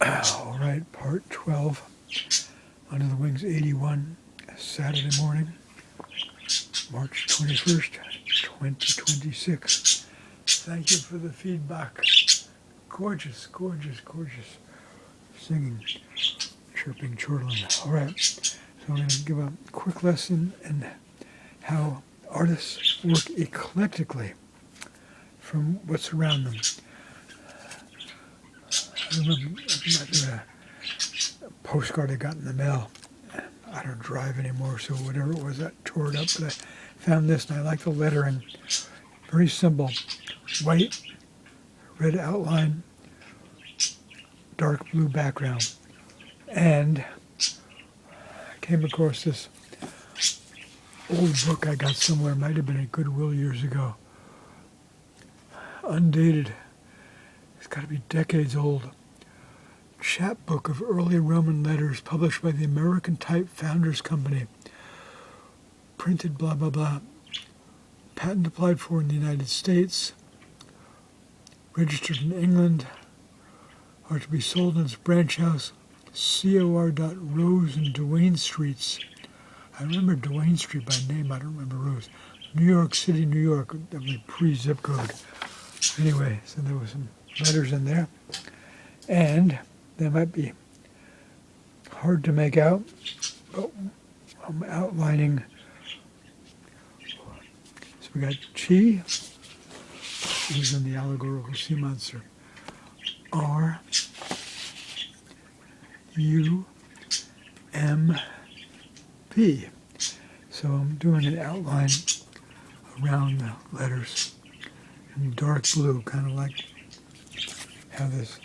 All right, part 12, Under the Wings 81, Saturday morning, March 21st, 2026. Thank you for the feedback. Gorgeous, gorgeous, gorgeous singing, chirping, chortling. All right, so I'm going to give a quick lesson in how artists work eclectically from what's around them. I remember a postcard I got in the mail. I don't drive anymore, so whatever it was, that tore it up. But I found this, and I like the lettering. Very simple. White, red outline, dark blue background. And I came across this old book I got somewhere. It might have been at Goodwill years ago. Undated. It's got to be decades old. Chapbook of early Roman letters published by the American Type Founders Company. Printed blah, blah, blah. Patent applied for in the United States. Registered in England. Are to be sold in its branch house, cor.Rose and Duane Streets. I remember Duane Street by name, I don't remember Rose. New York City, New York, definitely pre-zip code. Anyway, so there were some letters in there. And they might be hard to make out, but I'm outlining. So we got Chi, who's in the allegorical sea monster. R, U, M, P. So I'm doing an outline around the letters in dark blue, kind of like how this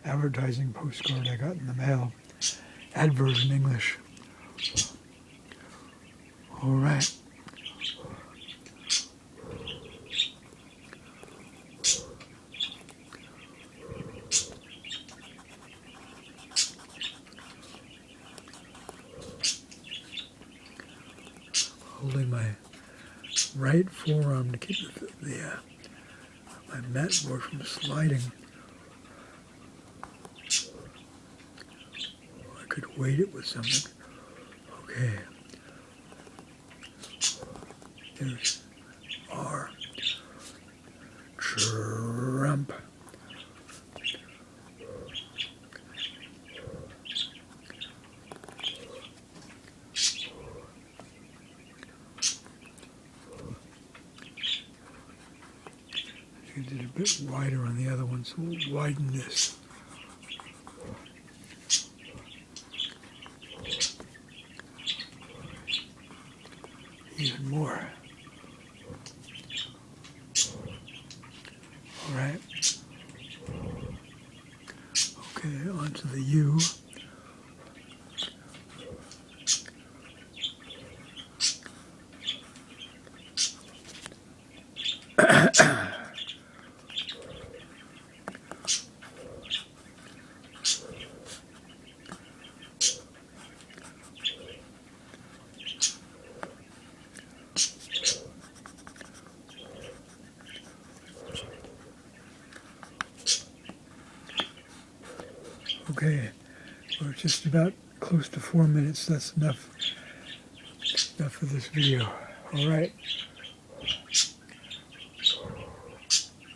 advertising postcard I got in the mail, advert in English. All right. Holding my right forearm to keep my mat board from sliding. I could weight it with something. Okay. There's R. Trump. I did a bit wider on the other one, so we'll widen this. Even more. All right. Okay, on to the U. Okay, we're just about close to 4 minutes. That's enough for this video. All right.